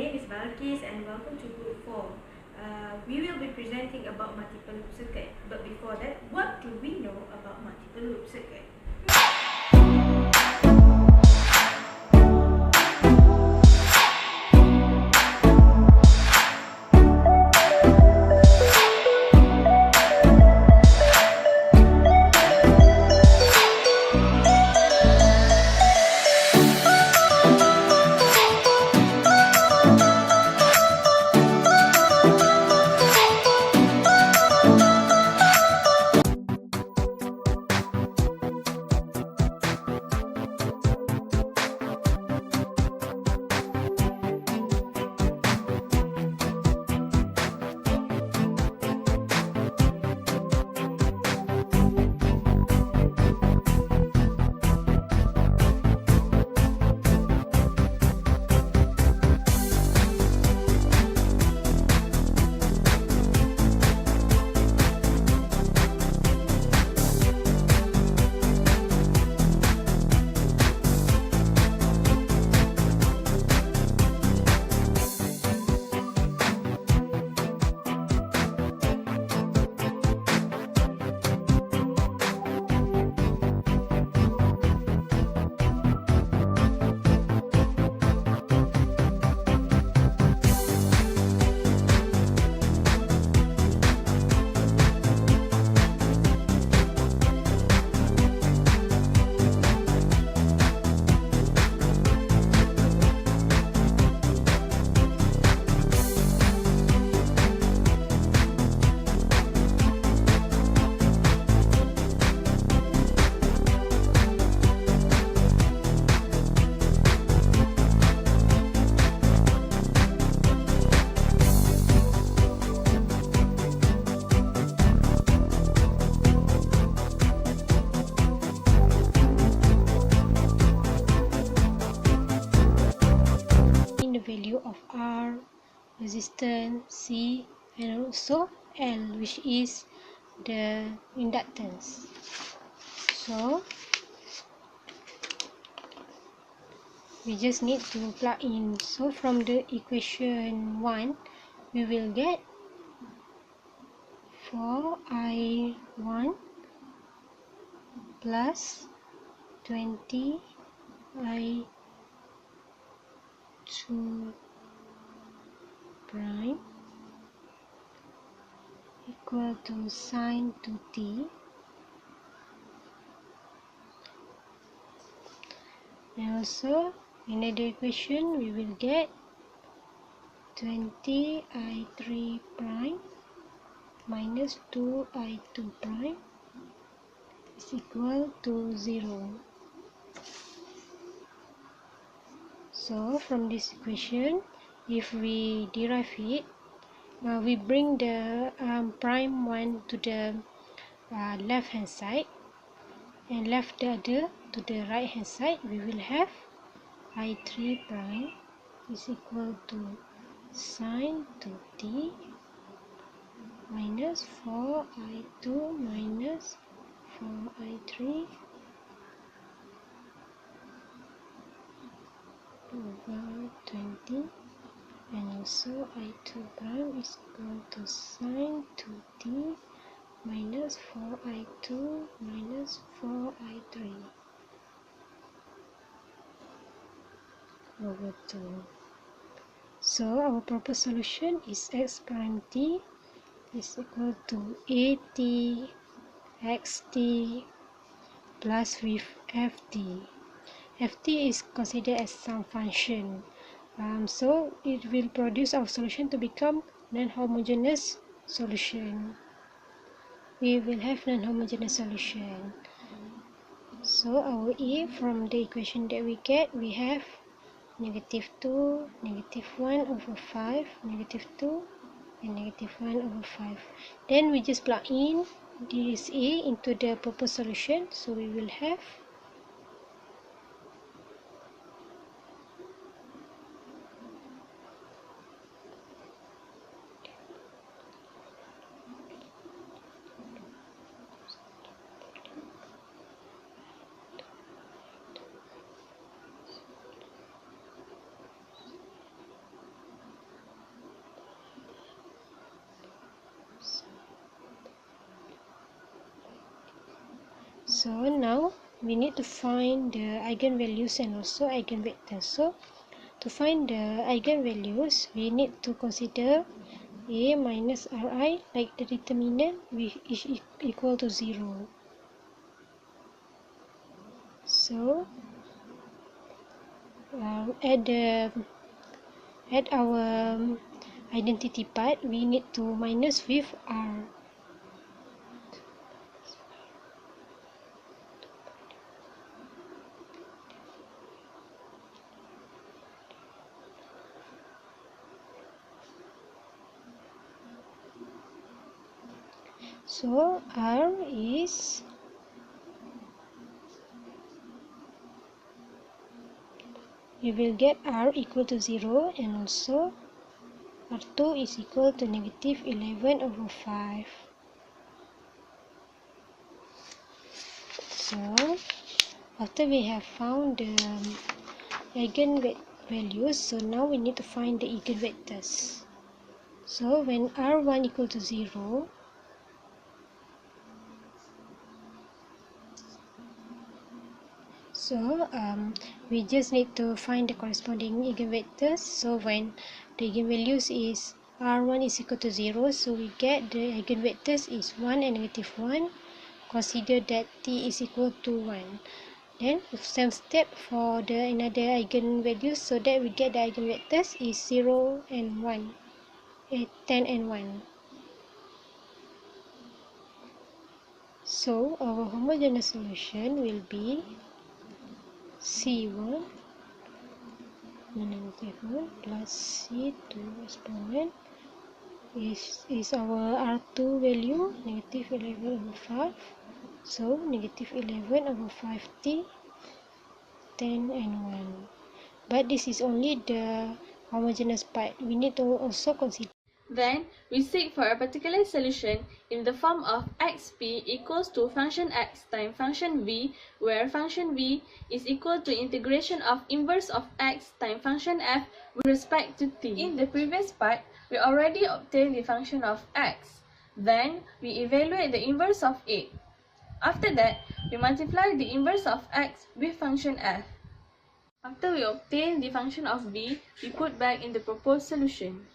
name is Balkis and welcome to Group 4. We will be presenting about multiple loop circuit. But before that, what do we know about multiple loop circuit? Value of R, resistance, C, and also L, which is the inductance. So we just need to plug in. So from the equation 1 we will get 4I1 plus 20I2 prime equal to sine 2t, and also another equation we will get 20I3 prime minus 2I2 prime is equal to 0. So from this equation, if we derive it, we bring the prime one to the left hand side and left the other to the right hand side, we will have I3 prime is equal to sine 2t minus 4I2 minus 4I3 over 20, and also I2 prime is equal to sine 2t minus 4I2 minus 4I3 over 2. So our proper solution is x prime t is equal to at xt plus with ft. Ft is considered as some function, so it will produce our solution to become non-homogeneous solution. We will have non-homogeneous solution. So our E from the equation that we get, we have negative 2, negative 1 over 5, negative 2 and negative 1 over 5. Then we just plug in this A into the proper solution, so we will have So now we need to find the eigenvalues and also eigenvectors. So to find the eigenvalues, we need to consider a minus ri, like the determinant, which is equal to 0. So at our identity part, we need to minus with r. So r is we will get r equal to 0, and also r2 is equal to negative 11 over 5. So after we have found the eigenvalues, so now we need to find the eigenvectors. So when r1 equal to 0, so we just need to find the corresponding eigenvectors. So when the eigenvalues is r1 is equal to 0, so we get the eigenvectors is 1 and negative 1. Consider that t is equal to 1. Then same step for the another eigenvalues, so that we get the eigenvectors is 0 and 1, 10 and 1. So our homogeneous solution will be C1 negative 1 plus C2 exponent is our R2 value, negative 11 over 5. So negative 11 over 5t, 10 and 1. But this is only the homogeneous part. We need to also consider. Then, we seek for a particular solution in the form of xp equals to function x times function v, where function v is equal to integration of inverse of x times function f with respect to t. In the previous part, we already obtained the function of x. Then, we evaluate the inverse of it. After that, we multiply the inverse of x with function f. After we obtain the function of v, we put back in the proposed solution.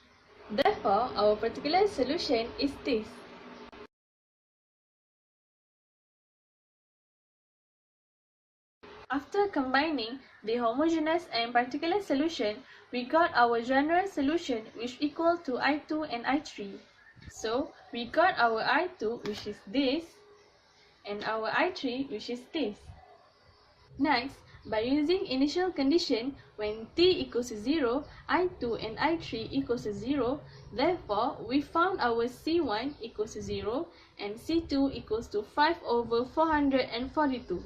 Therefore, our particular solution is this. After combining the homogeneous and particular solution, we got our general solution which equal to I2 and I3. So, we got our I2 which is this, and our I3 which is this. Next, by using initial condition, when t equals to 0, I2 and I3 equals to 0, therefore, we found our C1 equals to 0 and C2 equals to 5 over 442.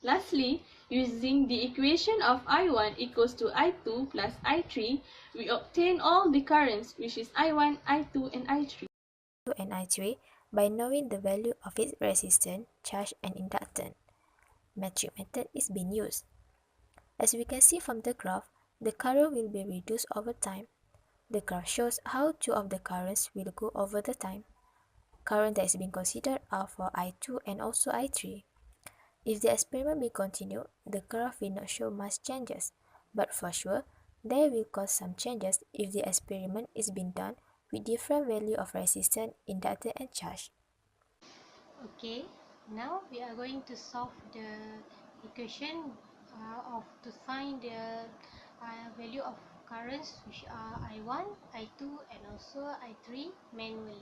Lastly, using the equation of I1 equals to I2 plus I3, we obtain all the currents, which is I1, I2, and I3. And I3 by knowing the value of its resistance, charge, and inductance. Metric method is being used. As we can see from the graph, the current will be reduced over time. The graph shows how two of the currents will go over the time. Current that is being considered are for I2 and also I3. If the experiment be continued, the graph will not show much changes, but for sure, there will cause some changes if the experiment is being done with different value of resistance, inductance, and charge. Okay, now we are going to solve the equation to find the value of currents, which are I1, I2, and also I3 manually.